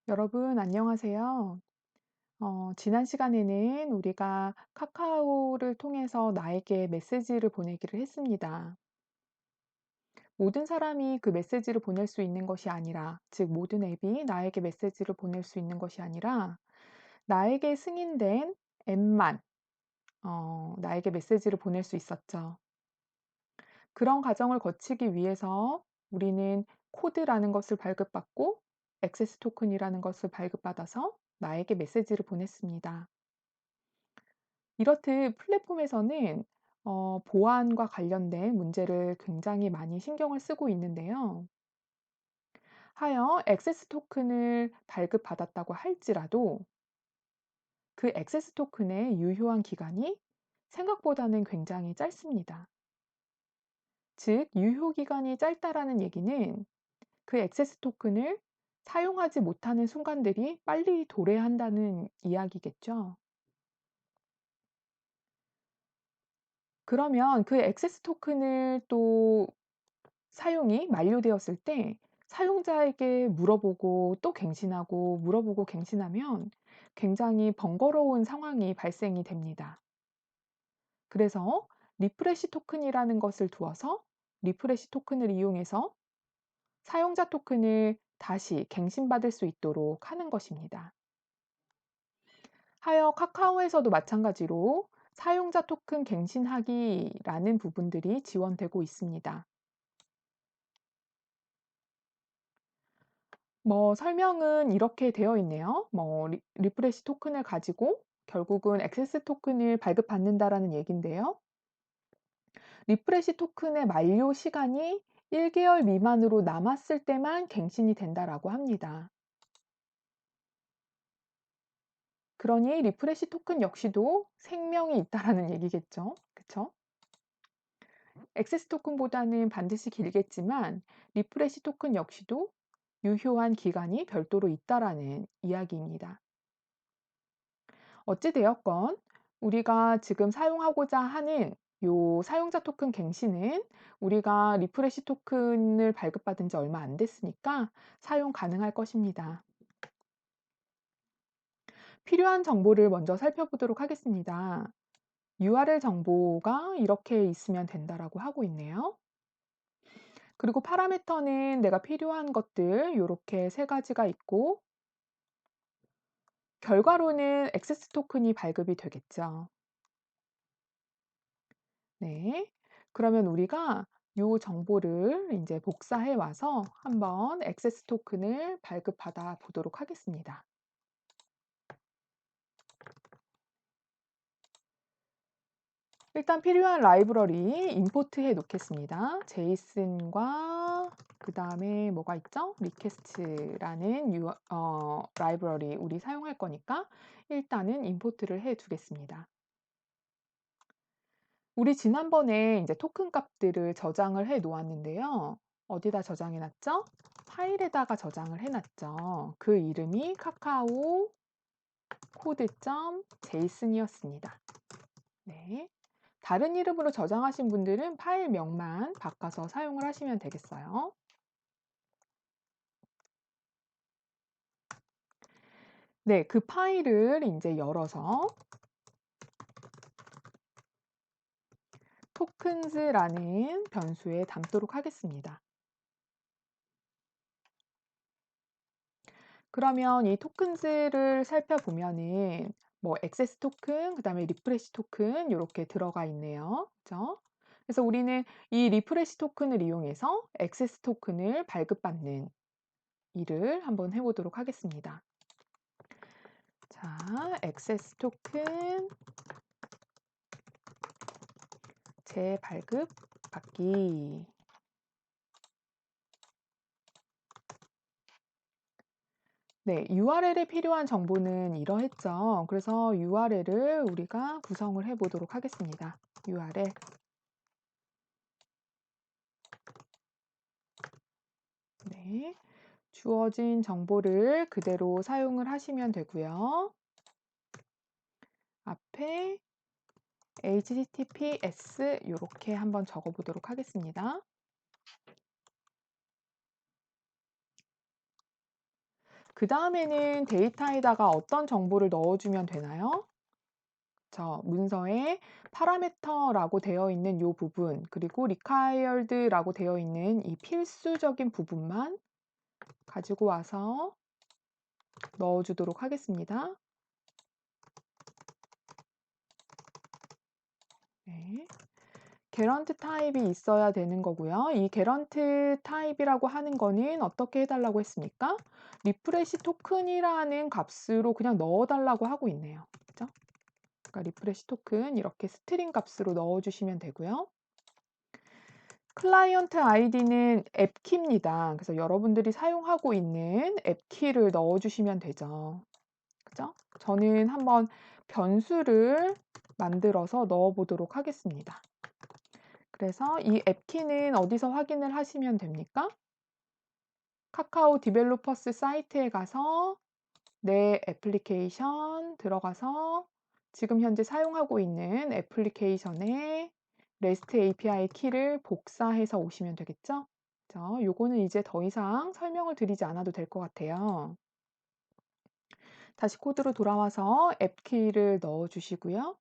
여러분, 안녕하세요. 지난 시간에는 우리가 카카오를 통해서 나에게 메시지를 보내기를 했습니다. 모든 사람이 그 메시지를 보낼 수 있는 것이 아니라, 즉, 모든 앱이 나에게 메시지를 보낼 수 있는 것이 아니라, 나에게 승인된 앱만, 나에게 메시지를 보낼 수 있었죠. 그런 과정을 거치기 위해서 우리는 코드라는 것을 발급받고, 액세스 토큰이라는 것을 발급받아서 나에게 메시지를 보냈습니다. 이렇듯 플랫폼에서는 보안과 관련된 문제를 굉장히 많이 신경을 쓰고 있는데요. 하여 액세스 토큰을 발급받았다고 할지라도 그 액세스 토큰의 유효한 기간이 생각보다는 굉장히 짧습니다. 즉, 유효 기간이 짧다라는 얘기는 그 액세스 토큰을 사용하지 못하는 순간들이 빨리 도래한다는 이야기겠죠. 그러면 그 액세스 토큰을 또 사용이 만료되었을 때 사용자에게 물어보고 또 갱신하고 물어보고 갱신하면 굉장히 번거로운 상황이 발생이 됩니다. 그래서 리프레시 토큰이라는 것을 두어서 리프레시 토큰을 이용해서 사용자 토큰을 다시 갱신받을 수 있도록 하는 것입니다. 하여 카카오에서도 마찬가지로 사용자 토큰 갱신하기라는 부분들이 지원되고 있습니다. 설명은 이렇게 되어 있네요. 리프레시 토큰을 가지고 결국은 액세스 토큰을 발급받는다라는 얘긴데요. 리프레시 토큰의 만료 시간이 1 개월 미만으로 남았을 때만 갱신이 된다라고 합니다. 그러니 리프레시 토큰 역시도 생명이 있다라는 얘기겠죠. 그쵸? 액세스 토큰보다는 반드시 길겠지만 리프레시 토큰 역시도 유효한 기간이 별도로 있다라는 이야기입니다. 어찌 되었건 우리가 지금 사용하고자 하는 요 사용자 토큰 갱신은 우리가 리프레시 토큰을 발급받은 지 얼마 안 됐으니까 사용 가능할 것입니다. 필요한 정보를 먼저 살펴보도록 하겠습니다. URL 정보가 이렇게 있으면 된다라고 하고 있네요. 그리고 파라미터는 내가 필요한 것들 요렇게 세 가지가 있고 결과로는 액세스 토큰이 발급이 되겠죠. 네. 그러면 우리가 요 정보를 인제 복사해 와서 한번 액세스 토큰을 발급받아 보도록 하겠습니다. 일단 필요한 라이브러리 임포트해 놓겠습니다. 제이슨과 그다음에 뭐가 있죠? 리퀘스트라는 라이브러리 우리 사용할 거니까 일단은 임포트를 해 두겠습니다. 우리 지난번에 인제 토큰 값들을 저장을 해 놓았는데요. 어디다 저장해 놨죠? 파일에다가 저장을 해 놨죠. 그 이름이 카카오 코드.json이었습니다. 네. 다른 이름으로 저장하신 분들은 파일명만 바꿔서 사용을 하시면 되겠어요. 네. 그 파일을 인제 열어서 tokens라는 변수에 담도록 하겠습니다. 그러면 이 tokens를 살펴보면은 액세스 토큰, 그다음에 리프레시 토큰 요렇게 들어가 있네요. 그죠? 그래서 우리는 이 리프레시 토큰을 이용해서 액세스 토큰을 발급받는 일을 한번 해 보도록 하겠습니다. 자, 액세스 토큰 재발급 받기. 네. URL에 필요한 정보는 이러했죠. 그래서 URL을 우리가 구성을 해 보도록 하겠습니다. URL. 네. 주어진 정보를 그대로 사용을 하시면 되고요. 앞에 https 요렇게 한번 적어 보도록 하겠습니다. 그다음에는 데이터에다가 어떤 정보를 넣어주면 되나요? 문서에 파라미터라고 되어 있는 요 부분, 그리고 required라고 되어 있는 이 필수적인 부분만 가지고 와서 넣어주도록 하겠습니다. 네. 개런트 타입이 있어야 되는 거고요. 이 개런트 타입이라고 하는 거는 어떻게 해달라고 했습니까? 리프레시 토큰이라는 값으로 그냥 넣어달라고 하고 있네요. 그죠? 그러니까 리프레시 토큰 이렇게 스트링 값으로 넣어주시면 되고요. 클라이언트 아이디는 앱키입니다. 그래서 여러분들이 사용하고 있는 앱키를 넣어주시면 되죠. 그죠? 저는 한번 변수를 만들어서 넣어보도록 하겠습니다. 그래서 이 앱키는 어디서 확인을 하시면 됩니까? 카카오 디벨로퍼스 사이트에 가서 내 애플리케이션 들어가서 지금 현재 사용하고 있는 애플리케이션의 REST API 키를 복사해서 오시면 되겠죠? 요거는 이제 더 이상 설명을 드리지 않아도 될 것 같아요. 다시 코드로 돌아와서 앱 키를 넣어 주시고요.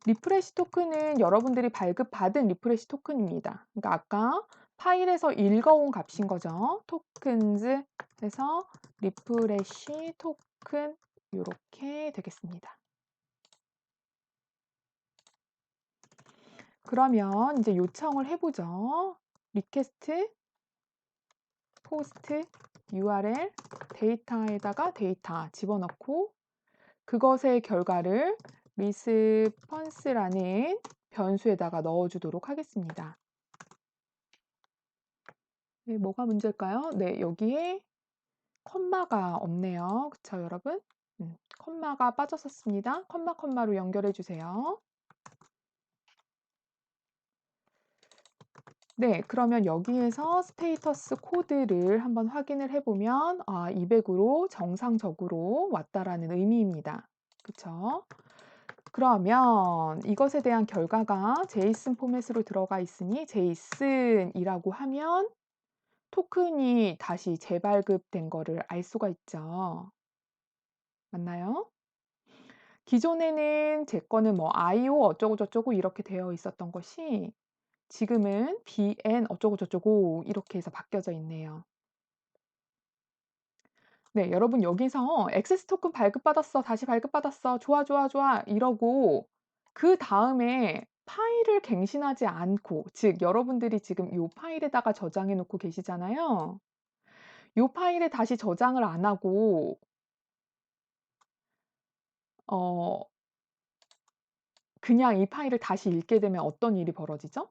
리프레시 토큰은 여러분들이 발급받은 리프레시 토큰입니다. 그러니까 아까 파일에서 읽어온 값인 거죠. tokens 해서 리프레시 토큰 요렇게 되겠습니다. 그러면 이제 요청을 해보죠. 리퀘스트 포스트 URL 데이터에다가 데이터 집어넣고 그것의 결과를 response라는 변수에다가 넣어주도록 하겠습니다. 네, 뭐가 문제일까요? 네, 여기에 컴마가 없네요. 그쵸, 여러분? 컴마가 빠졌었습니다. 컴마로 연결해 주세요. 네, 그러면 여기에서 스테이터스 코드를 한번 확인을 해보면 200으로 정상적으로 왔다라는 의미입니다. 그쵸? 그러면 이것에 대한 결과가 제이슨 포맷으로 들어가 있으니 제이슨이라고 하면 토큰이 다시 재발급된 거를 알 수가 있죠. 맞나요? 기존에는 제 거는 뭐 IO 어쩌고저쩌고 이렇게 되어 있었던 것이 지금은 BN 어쩌고저쩌고 이렇게 해서 바뀌어져 있네요. 네, 여러분 여기서 액세스 토큰 발급받았어. 다시 발급받았어. 좋아, 좋아, 좋아. 이러고 그다음에 파일을 갱신하지 않고 즉 여러분들이 지금 요 파일에다가 저장해 놓고 계시잖아요. 요 파일에 다시 저장을 안 하고 어 그냥 이 파일을 다시 읽게 되면 어떤 일이 벌어지죠?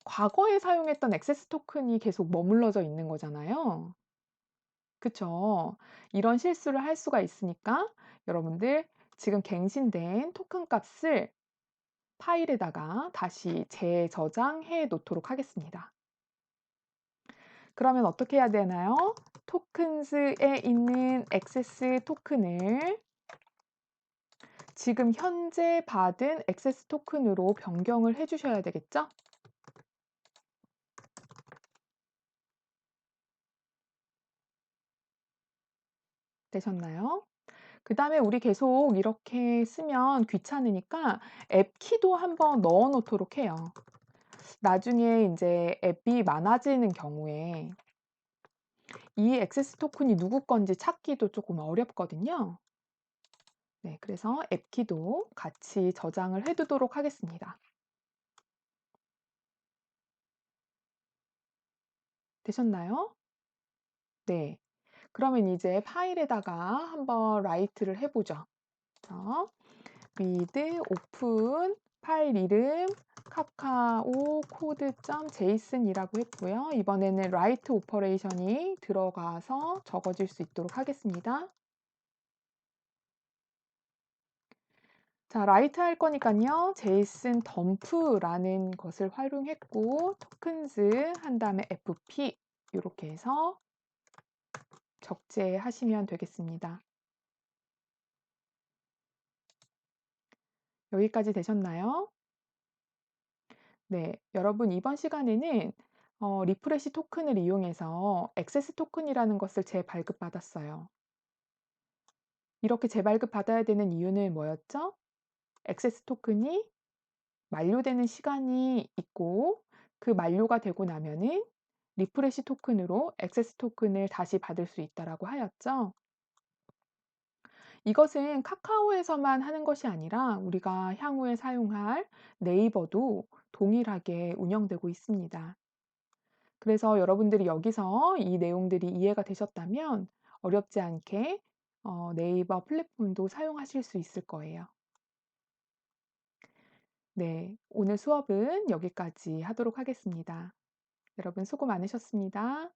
과거에 사용했던 액세스 토큰이 계속 머물러져 있는 거잖아요. 그쵸. 이런 실수를 할 수가 있으니까 여러분들 지금 갱신된 토큰 값을 파일에다가 다시 재저장해 놓도록 하겠습니다. 그러면 어떻게 해야 되나요? tokens에 있는 액세스 토큰을 지금 현재 받은 액세스 토큰으로 변경을 해 주셔야 되겠죠? 되셨나요? 그다음에 우리 계속 이렇게 쓰면 귀찮으니까 앱 키도 한번 넣어 놓도록 해요. 나중에 인제 앱이 많아지는 경우에 이 액세스 토큰이 누구 건지 찾기도 쪼끔 어렵거든요. 네, 그래서 앱 키도 같이 저장을 해 두도록 하겠습니다. 되셨나요? 네. 그러면 이제 파일에다가 한번 라이트를 해 보죠. 자, with 오픈 파일 이름 카카오 코드.json이라고 했고요. 이번에는 라이트 오퍼레이션이 들어가서 적어질 수 있도록 하겠습니다. 자, 라이트 할 거니까요. JSON 덤프라는 것을 활용했고 tokens 한 다음에 fp 이렇게 해서 적재하시면 되겠습니다. 여기까지 되셨나요? 네, 여러분 이번 시간에는 리프레시 토큰을 이용해서 액세스 토큰이라는 것을 재발급받았어요. 이렇게 재발급받아야 되는 이유는 뭐였죠? 액세스 토큰이 만료되는 시간이 있고 그 만료가 되고 나면은 리프레시 토큰으로 액세스 토큰을 다시 받을 수 있다라고 하였죠. 이것은 카카오에서만 하는 것이 아니라 우리가 향후에 사용할 네이버도 동일하게 운영되고 있습니다. 그래서 여러분들이 여기서 이 내용들이 이해가 되셨다면 어렵지 않게 네이버 플랫폼도 사용하실 수 있을 거예요. 네. 오늘 수업은 여기까지 하도록 하겠습니다. 여러분 수고 많으셨습니다.